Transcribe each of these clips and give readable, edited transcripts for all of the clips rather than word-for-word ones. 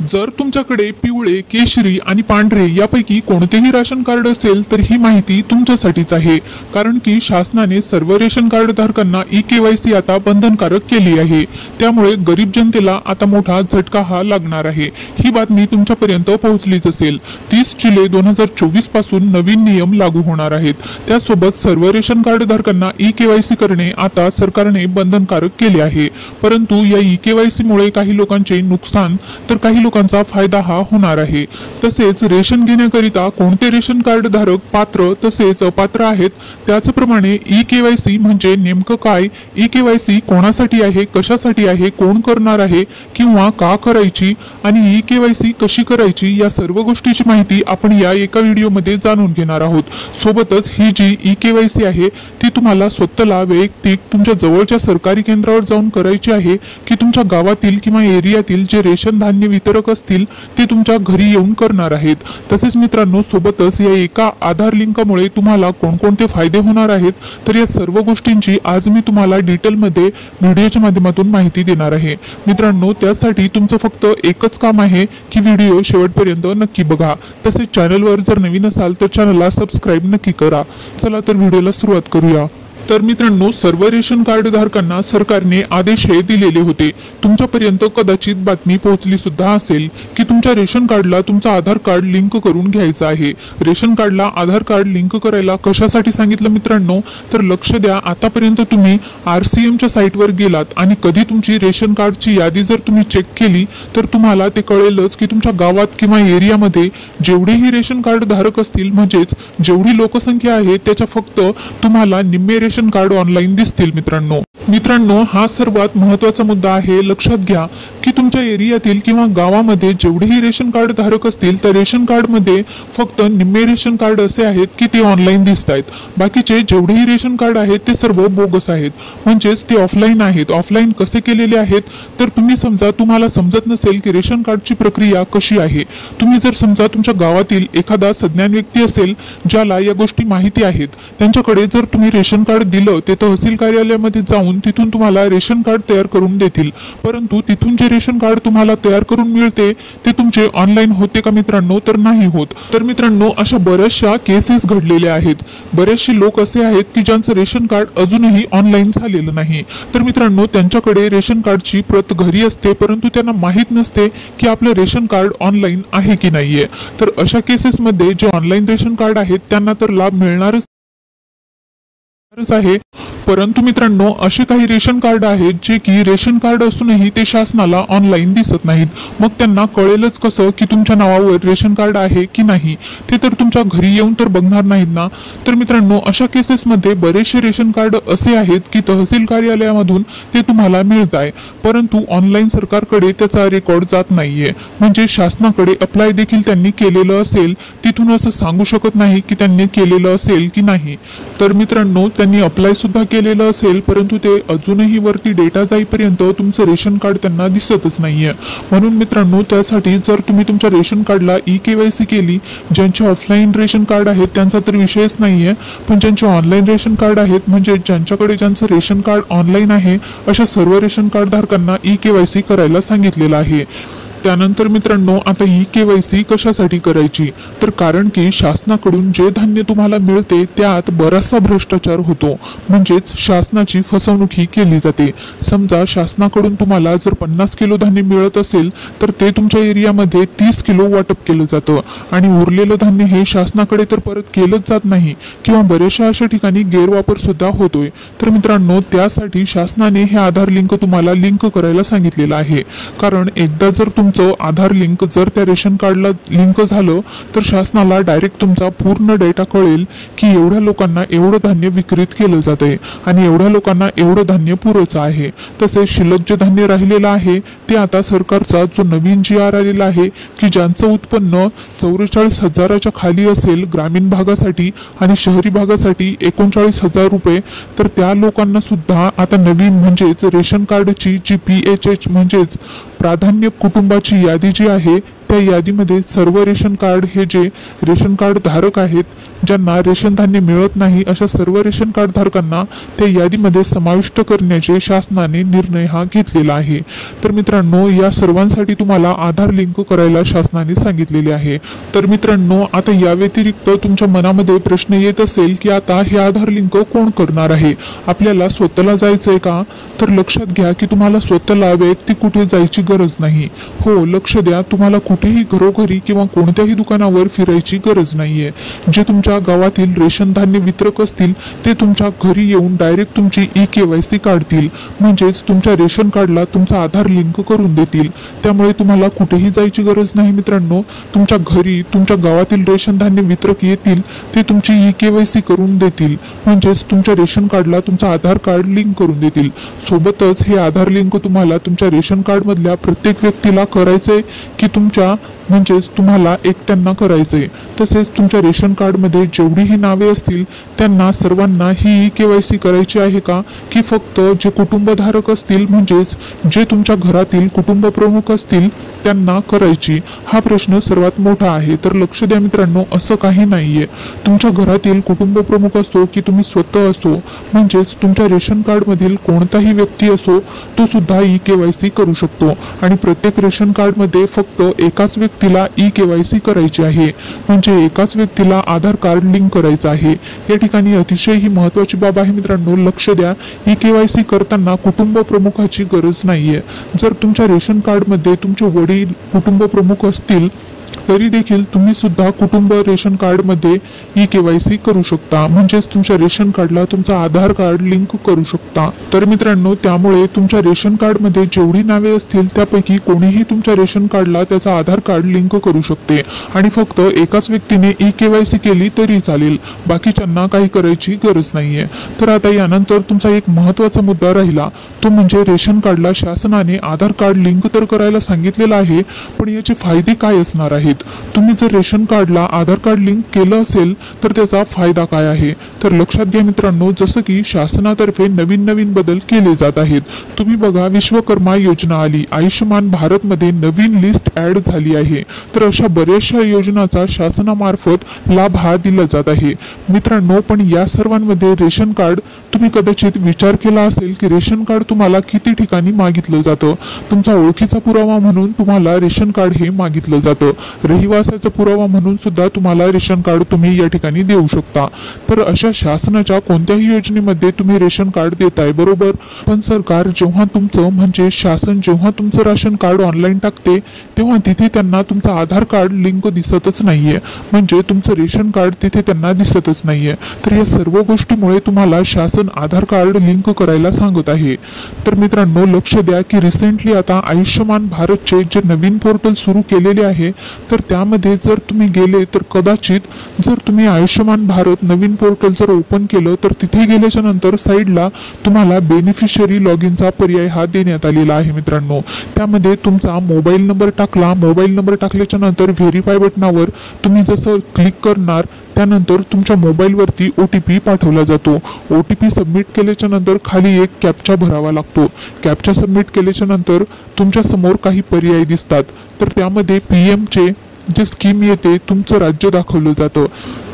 जर तुमच्याकडे पिवळे, केशरी आणि पांढरे यापैकी कोणतेही राशन कार्ड असेल तर ही माहिती तुमच्यासाठीच आहे, कारण की शासनाने सर्व रेशन कार्ड धारकांना ई-केवायसी आता बंधनकारक केली आहे। त्यामुळे गरीब जनतेला आता मोठा झटका हा लागणार आहे। ही बातमी तुमच्यापर्यंत पोहोचलीच असेल। 30 जुलै 2024 पासून नवीन नियम लागू होणार आहेत। त्यासोबत सर्व रेशन कार्ड धारकांना ई-केवायसी करणे आता सरकारने बंधनकारक केले आहे। परंतु या ई-केवायसी मुळे काही लोकांचे नुकसान तर काही लोकांचा फायदा हा होणार आहे। तसेच रेशन घेण्याकरिता कोणते रेशन कार्ड धारक पात्र तसेच अपात्र आहेत, त्याचप्रमाणे ई-केवायसी म्हणजे नेमकं काय, ई-केवायसी कोणासाठी आहे, कशासाठी आहे, कोण करणार आहे किंवा का करायची आणि ई-केवायसी कशी करायची या सर्व गोष्टीची माहिती आपण या एका व्हिडिओमध्ये जाणून घेणार आहोत। सोबतच ही जी ई-केवायसी आहे ती तुम्हाला स्वतःला वैयक्तिक तुमच्या जवळच्या सरकारी केंद्रावर जाऊन करायची आहे की तुमच्या गावातील किंवा एरियातील जे रेशन धान्य वितरक असतील ते तुमच्या घरी येऊन करणार आहेत। तसेच मित्रांनो, सोबतच या एका आधार लिंकमुळे तुम्हाला कोणकोणते फायदे होणार आहेत तर या सर्व गोष्टींची आज मी तुम्हाला डिटेलमध्ये व्हिडिओच्या माध्यमातून माहिती देणार आहे। मित्रांनो, त्यासाठी तुमचं फक्त एकच काम आहे की व्हिडिओ शेवटपर्यंत नक्की बघा। तसेच चॅनलवर जर नवीन असाल तर चॅनलला सबस्क्राइब नक्की करा। चला तर व्हिडिओला सुरुवात करूया। तर मित्रांनो, सर्व रेशन कार्ड धारकांना सरकारने आदेश हे दिलेले होते। तुमच्यापर्यंत कदाचित बातमी पोहोचली सुद्धा असेल की तुमच्या रेशन कार्डला तुमचा आधार कार्ड लिंक करून घ्यायचं आहे। रेशन कार्डला आधार कार्ड लिंक करायला कशासाठी सांगितलं मित्रांनो, तर लक्ष द्या, आतापर्यंत तुम्ही RCMच्या साईटवर गेलात आणि कधी तुमची रेशन कार्डची यादी जर तुम्ही चेक केली तर तुम्हाला ते कळेलच की तुमच्या गावात किंवा एरियामध्ये जेवढेही रेशन कार्ड धारक असतील, म्हणजेच जेवढी लोकसंख्या आहे त्याच्या फक्त तुम्हाला निम्मे रेशन कार्ड ऑनलाइन दिसतील। मित्रांनो, हा सर्वात महत्त्वाचा मुद्दा आहे। लक्षात घ्या की तुमच्या एरियातील किंवा गावामध्ये जेवढेही रेशन कार्ड धारक असतील त्या रेशन कार्ड मध्ये फक्त निम्मे रेशन कार्ड असे आहेत की ते ऑनलाइन दिसत आहेत। बाकीचे जेवढेही रेशन कार्ड आहेत ते सर्व बोगस आहेत, म्हणजेच ते ऑफलाईन आहेत। ऑफलाईन कसे केलेले आहेत तर तुम्हाला समजत नसेल की रेशन कार्डची प्रक्रिया कशी आहे। तुम्ही जर समजा तुमच्या गावातील एखादा सज्ञान व्यक्ती असेल ज्याला या गोष्टी माहिती आहेत, त्यांच्याकडे जर तुम्ही रेशन कार्ड दिलं ते तहसील कार्यालयामध्ये जाऊन तिथून तुम्हाला रेशन कार्ड तयार करून देतील, परंतु तिथून जे रेशन कार्ड तुम्हाला तयार करून मिळते ते तुमचे ऑनलाइन होते का मित्रांनो, तर नाही होत। तर मित्रांनो, अशा बऱ्याचशा केसेस घडलेल्या आहेत। बरेचसे लोक असे आहेत की ज्यांचं रेशन कार्ड अजूनही ऑनलाइन झालेलं नाही। तर मित्रांनो, त्यांच्याकडे रेशन कार्डची प्रत घरी असते परंतु त्यांना माहित नसते की आपलं रेशन कार्ड ऑनलाइन आहे की नाहीये। तर अशा केसेसमध्ये जे ऑनलाइन रेशन कार्ड आहेत त्यांना तर लाभ मिळणारच आहे, परंतु मित्रांनो, असे काही रेशन कार्ड आहेत जे की रेशन कार्ड असूनही ते शासनाला ऑनलाइन दिसत नाहीत। मग त्यांना कळेलच कसं की तुमच्या नावावर रेशन कार्ड आहे की नाही, ते तर तुमच्या घरी येऊन तर बघणार नाहीत ना। तर मित्रांनो, अशा केसेसमध्ये बरेचसे रेशन कार्ड असे आहेत की तहसील कार्यालयामधून ते तुम्हाला मिळत आहे, परंतु ऑनलाइन सरकारकडे त्याचा रेकॉर्ड जात नाहीये। म्हणजे शासनाकडे अप्लाय देखील त्यांनी केलेलं असेल, तिथून असं सांगू शकत नाही की त्यांनी केलेलं असेल की नाही। तर मित्रांनो, त्यांनी अप्लाय सुद्धा केलेलं असेल परंतु ते अजूनही वरती डेटा जाईपर्यंत तुमचं रेशन कार्ड त्यांना दिसतच नाहीये। म्हणून मित्रांनो, त्यासाठी जर तुम्ही तुमच्या रेशन कार्डला ई-केवायसी केली, ज्यांचे ऑफलाईन रेशन कार्ड आहेत त्यांचा तर विषयच नाहीये, पण ज्यांचे ऑनलाईन रेशन कार्ड आहेत, म्हणजे ज्यांचं रेशन कार्ड ऑनलाईन आहे, अशा सर्व रेशन कार्ड धारकांना ई-केवायसी करायला सांगितलेलं आहे। त्यानंतर मित्रांनो, आता ई-केवायसी कशासाठी करायची, तर कारण की शासनाकडून जे धान्य तुम्हाला मिळते त्यात बराचसा भ्रष्टाचार होतो, म्हणजेच शासनाची फसवणूक ही केली जाते। समजा शासनाकडून तुम्हाला जर 50 किलो धान्य मिळत असेल तर ते तुमच्या एरियामध्ये 30 किलो वाटप केलं जातं आणि उरलेलं धान्य हे शासनाकडे तर परत केलंच जात नाही किंवा बरेचशा अशा ठिकाणी गैरवापर सुद्धा होतोय। तर मित्रांनो, त्यासाठी शासनाने हे आधार लिंक तुम्हाला लिंक करायला सांगितलेलं आहे, कारण एकदा जर तुमचं आधार लिंक जर त्या रेशन कार्डला लिंक झालं तर शासनाला डायरेक्ट तुमचा पूर्ण डेटा कळेल की एवढ्या लोकांना एवढं धान्य विक्रीत केलं जातंय आणि एवढ्या लोकांना एवढं धान्य पुरवचं आहे। तसेच शिल्लक जे धान्य राहिलेलं आहे ते आता सरकारचा जो नवीन GR आलेला आहे की ज्यांचं उत्पन्न 44,000च्या खाली असेल ग्रामीण भागासाठी आणि शहरी भागासाठी 39,000 रुपये, तर त्या लोकांना सुद्धा आता नवीन म्हणजेच रेशन कार्डची जी PHH म्हणजेच प्राधान्य कुटुंबाची यादी जी आहे त्या यादीमध्ये सर्व रेशन कार्ड हे जे रेशन कार्ड धारक आहेत ज्यांना रेशन धान्य मिळत नाही अशा सर्व रेशन कार्ड धारकांना त्या यादीमध्ये समाविष्ट करण्याचे शासनाने निर्णय हा घेतलेला आहे। तर मित्रांनो, या सर्वांसाठी तुम्हाला आधार लिंक करायला शासनाने सांगितलेले आहे। तर मित्रांनो, आता या व्यतिरिक्त तुमच्या मनामध्ये प्रश्न येत असेल की आता हे आधार लिंक कोण करणार आहे, आपल्याला स्वतःला जायचंय का? तर लक्षात घ्या की तुम्हाला स्वतःला वैयक्तिक कुठे जायची गरज नाही। हो, लक्ष द्या, तुम्हाला कुठेही घरोघरी किंवा कोणत्याही दुकानावर फिरायची गरज नाहीये। जे तुमच्या गावातील रेशन धान्य वितरक असतील ते तुमच्या घरी येऊन डायरेक्ट तुमची ई-केवायसी काढतील, म्हणजेच तुमच्या रेशन कार्डला तुमचा आधार लिंक करून देतील। त्यामुळे तुम्हाला कुठेही जायची गरज नाही मित्रांनो। तुमच्या घरी तुमच्या गावातील रेशन धान्य वितरक येतील, ते तुमची ई-केवायसी करून देतील, म्हणजेच तुमच्या रेशन कार्डला तुमचा आधार कार्ड लिंक करून देतील। सोबतच हे आधार लिंक तुम्हाला तुमच्या रेशन कार्ड मधल्या प्रत्येक व्यक्तीला करायचंय की म्हणजेच तुम्हाला एकट्यांना करायचंय? तसेच तुमच्या रेशन कार्ड मध्ये जेवढीही नावे असतील त्यांना सर्वांना ही ई-केवायसी करायची आहे का, की फक्त जे कुटुंबधारक असतील म्हणजेच जे तुमच्या घरातील कुटुंब प्रमुख असतील त्यांना करायची? हा प्रश्न सर्वात मोठा आहे। तर लक्ष द्या मित्रांनो, असं काही नाहीये। तुमच्या घरातील कुटुंब प्रमुख असो की तुम्ही स्वतः असो, म्हणजेच तुमच्या रेशन कार्ड मधील कोणताही व्यक्ती असो, तो सुद्धा ई-केवायसी करू शकतो। आणि प्रत्येक रेशन कार्ड मध्ये फक्त एकाच व्यक्तीला ई-केवायसी करायची आहे, म्हणजे एकाच व्यक्तीला आधार कार्ड लिंक करायचं आहे। या ठिकाणी अतिशय ही महत्त्वाची बाब आहे मित्रांनो, लक्ष द्या। ई-केवायसी करताना कुटुंब प्रमुखाची गरज नाहीये। जर तुमच्या रेशन कार्ड मध्ये तुमचे वडील कुटुंब प्रमुख असतील तरी देखील तुम्ही सुद्धा कुटुंब रेशन कार्ड मध्ये ई-केवायसी करू शकता, म्हणजेच तुमच्या रेशन कार्डला तुमचा आधार कार्ड लिंक करू शकता। तर मित्रांनो, त्यामुळे तुमच्या रेशन कार्ड मध्ये जेवढी नावे असतील त्यापैकी कोणीही तुमच्या रेशन कार्डला त्याचा आधार कार्ड लिंक करू शकते आणि फक्त एकाच व्यक्तीने ई-केवायसी केली तरी चालेल, बाकीच्यांना काही करायची गरज नाहीये। तर आता यानंतर तुमचा एक महत्त्वाचा मुद्दा राहिला, तो म्हणजे रेशन कार्डला शासनाने आधार कार्ड लिंक तर करायला सांगितलेलं आहे, पण याचे फायदे काय असणार आहेत? तुम्ही जर रेशन कार्डला आधार कार्ड लिंक केलं असेल तर त्याचा फायदा काय आहे? तर लक्षात घ्या मित्रांनो, जसं की शासनातर्फे नवीन नवीन बदल केले जात आहेत। तुम्ही बघा, विश्वकर्मा योजना आली, आयुष्यमान भारत मध्ये नवीन लिस्ट ऍड झाली आहे। तर अशा बऱ्याचशा योजनांचा शासनामार्फत लाभ हा दिला जात आहे मित्रांनो। पण या सर्वांमध्ये रेशन कार्ड, तुम्ही कदाचित विचार केला असेल की रेशन कार्ड तुम्हाला किती ठिकाणी मागितलं जातं। तुमचा ओळखीचा पुरावा म्हणून तुम्हाला रेशन कार्ड हे मागितलं जातं, रहिवासाचा पुरावा म्हणून सुद्धा तुम्हाला रेशन कार्ड तुम्ही या ठिकाणी देऊ शकता। तर अशा शासनाच्या कोणत्याही योजनेमध्ये तुम्ही रेशन कार्ड देताय, बरोबर? पण सरकार जेव्हा तुमचं म्हणजे शासन जेव्हा तुमचं राशन कार्ड ऑनलाईन टाकते तेव्हा तिथे त्यांना तुमचं आधार कार्ड लिंक दिसतच नाहीये, म्हणजे तुमचं रेशन कार्ड तिथे त्यांना दिसतच नाहीये। तर या सर्व गोष्टीमुळे तुम्हाला शासन आधार कार्ड लिंक करायला सांगत आहे। तर मित्रांनो, लक्ष द्या की रिसेंटली आता आयुष्यमान भारतचे जे नवीन पोर्टल सुरू केलेले आहे, तर त्यामध्ये जर तुम्ही गेले तर कदाचित जर तुम्ही आयुष्यमान भारत नवीन पोर्टल जर ओपन केलं तर तिथे गेल्याच्या नंतर साईडला तुम्हाला बेनिफिशियरी लॉगिनचा पर्याय हा देण्यात आलेला आहे मित्रांनो। त्यामध्ये तुमचा मोबाईल नंबर टाकला, मोबाईल नंबर टाकल्याच्या नंतर व्हेरीफाय बटनावर तुम्ही जसं क्लिक करणार त्यानंतर तुमच्या मोबाईलवरती OTP पाठवला जातो। OTP सबमिट केल्याच्या नंतर खाली एक कॅप्चा भरावा लागतो। कॅप्चा सबमिट केल्याच्या नंतर तुमच्या समोर काही पर्याय दिसतात, तर त्यामध्ये PM चे जे स्कीम येते तुमचं राज्य दाखवलं जातं।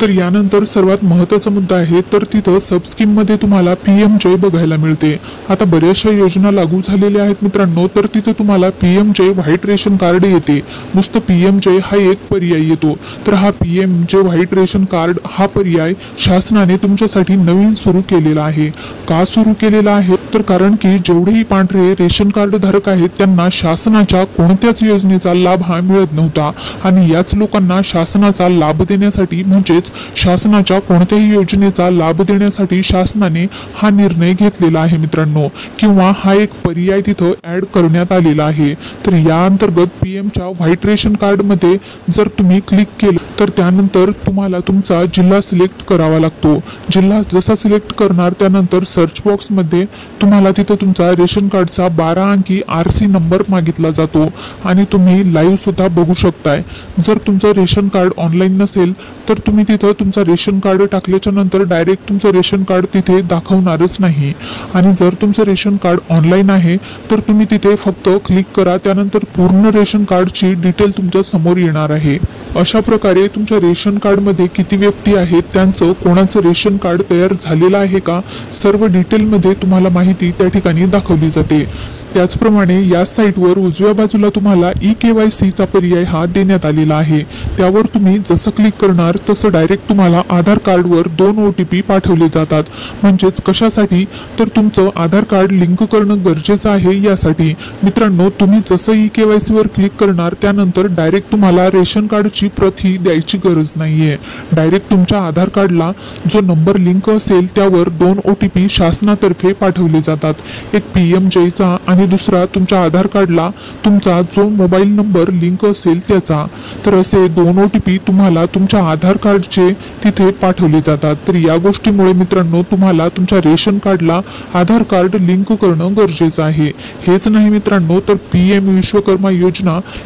तर यानंतर सर्वात महत्त्वाचा मुद्दा आहे, तर तिथं सब स्कीम मध्ये तुम्हाला PM-JOY बघायला मिळते। आता बऱ्याचशा योजना लागू झालेल्या आहेत मित्रांनो, तर तिथे तुम्हाला PM-JOY व्हाईट रेशन कार्ड येते, नुसतं PM-JOY हा एक पर्याय येतो। तर हा PM-JOY व्हाईट रेशन कार्ड हा पर्याय शासनाने तुमच्यासाठी नवीन सुरू केलेला आहे। का सुरू केलेला आहे? तर कारण की जेवढेही पांढरे रेशन कार्ड धारक आहेत त्यांना शासनाच्या कोणत्याच योजनेचा लाभ हा मिळत नव्हता आणि याच लोकांना शासनाचा लाभ देण्यासाठी म्हणजेच शासनाच्या कोणत्याही योजनेचा लाभ देण्यासाठी शासनाने हा निर्णय घेतलेला आहे मित्रांनो, किंवा हा एक पर्याय तिथं ऍड करण्यात आलेला आहे। तर या अंतर्गत PM-च्या व्हाईट रेशन कार्ड मध्ये जर तुम्ही क्लिक केलं तर त्यानंतर तुम्हाला तुमचा जिल्हा सिलेक्ट करावा लागतो। जिल्हा जसा सिलेक्ट करणार त्यानंतर सर्च बॉक्स मध्ये तुम्हाला तिथं तुमचा रेशन कार्डचा 12 अंकी RC नंबर मागितला जातो आणि तुम्ही लाईव्ह सुद्धा बघू शकताय। जर तुमचं रेशन कार्ड ऑनलाईन नसेल तर तुम्ही तिथं तुमचा रेशन कार्ड टाकल्याच्या नंतर डायरेक्ट तुमचं रेशन कार्ड तिथे दाखवणारच नाही, आणि जर तुमचं रेशन कार्ड ऑनलाईन आहे तर तुम्ही तिथे फक्त क्लिक करा, त्यानंतर पूर्ण रेशन कार्डची डिटेल तुमच्या समोर येणार आहे। अशा प्रकारे त्यामुळे तुमच्या रेशन कार्डमध्ये किती व्यक्ती आहेत, त्यांचं कोणाचं रेशन कार्ड तयार झालेलं आहे का, सर्व डिटेलमध्ये तुम्हाला माहिती त्या ठिकाणी दाखवली जाते। त्याचप्रमाणे या साईटवर उजव्या बाजूला तुम्हाला ई-KYC चा पर्याय हा देण्यात आलेला आहे। त्यावर तुम्ही जसं क्लिक करणार तसं डायरेक्ट तुम्हाला आधार कार्डवर 2 OTP पाठवले जातात। म्हणजेच कशासाठी, तर तुमचं आधार कार्ड लिंक करणं गरजेचं आहे यासाठी। मित्रांनो, तुम्ही जसं ई-KYC वर क्लिक करणार त्यानंतर डायरेक्ट तुम्हाला रेशन कार्डची प्रत ही द्यायची गरज नाहीये। डायरेक्ट तुमच्या आधार कार्डला जो नंबर लिंक असेल त्यावर 2 OTP शासनातर्फे पाठवले जातात। एक PMJ चा आणि दुसरा तुमच्या आधार कार्डला तुमचा जो मोबाईल नंबर लिंक असेल त्याचा। तर असे 2 OTP तुम्हाला तुमच्या आधार कार्डचे तिथे पाठवले जातात। तर या गोष्टीमुळे मित्रांनो, तुम्हाला तुमच्या रेशन कार्डला आधार कार्ड लिंक करणं गरजेचं आहे। हेच नाही मित्रांनो, तर PM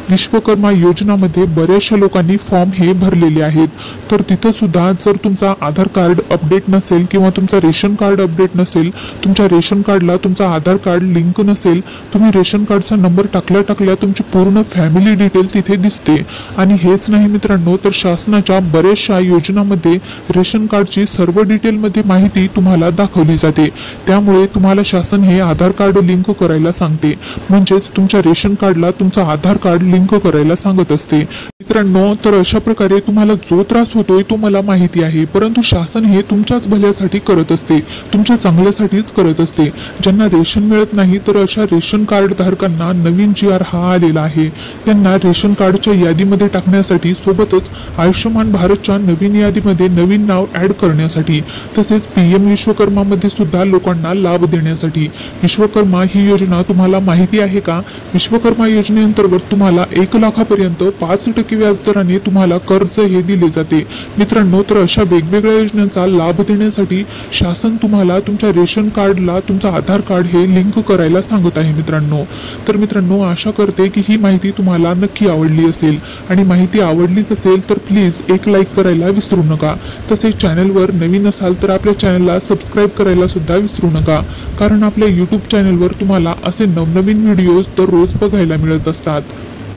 विश्वकर्मा योजनामध्ये बऱ्याचशा लोकांनी फॉर्म हे भरलेले आहेत। तर तिथं सुद्धा जर तुमचा आधार कार्ड अपडेट नसेल किंवा तुमचा रेशन कार्ड अपडेट नसेल, तुमच्या रेशन कार्डला तुमचा आधार कार्ड लिंक नसेल, तुम्ही रेशन कार्डचा नंबर टाकल्या तुमची पूर्ण फॅमिली डिटेल तिथे दिसते। आणि हेच नाही मित्रांनो, तर शासनाच्या बऱ्याचशा योजनांमध्ये रेशन कार्डची सर्व डिटेलमध्ये माहिती तुम्हाला दाखवली जाते। त्यामुळे तुम्हाला शासन हे आधार कार्ड लिंक करायला सांगते, म्हणजेच तुमच्या रेशन कार्डला तुमचा आधार कार्ड लिंक करायला सांगत असते। मित्रांनो, तर अशा प्रकारे तुम्हाला जो त्रास होतोय तो मला माहिती आहे, परंतु शासन हे तुमच्याच भल्यासाठी करत असते, तुमच्या चांगल्यासाठीच करत असते। ज्यांना रेशन मिळत नाही तर अशा रेशन कार्ड धारकांना नवीन GR हा आलेला आहे। त्यांना रेशन कार्डच्या यादीमध्ये टाकण्यासाठी, सोबतच आयुष्यमान भारतच्या नवीन यादीमध्ये नवीन नाव ऍड करण्यासाठी, तसेच PM विश्वकर्मामध्ये सुद्धा लोकांना लाभ देण्यासाठी। विश्वकर्मा ही योजना तुम्हाला माहिती आहे का? विश्वकर्मा योजनेअंतर्गत तुम्हाला 1 लाखापर्यंत 5% व्याजदराने तुम्हाला कर्ज हे दिले जाते। मित्रांनो, तर अशा वेगवेगळ्या योजनांचा लाभ देण्यासाठी शासन तुम्हाला तुमच्या रेशन कार्डला तुमचा आधार कार्ड हे लिंक करायला सांगत आहे मित्रांनो। तर मित्रांनो, आशा करते की ही माहिती तुम्हाला नक्की आवडली असेल, आणि माहिती आवडलीच असेल तर प्लीज एक लाईक करायला विसरू नका। तसेच चॅनलवर नवीन असाल तर आपल्या चॅनलला सबस्क्राईब करायला सुद्धा विसरू नका, कारण आपल्या YouTube चॅनलवर तुम्हाला असे नवनवीन व्हिडिओज दररोज बघायला मिळत असतात।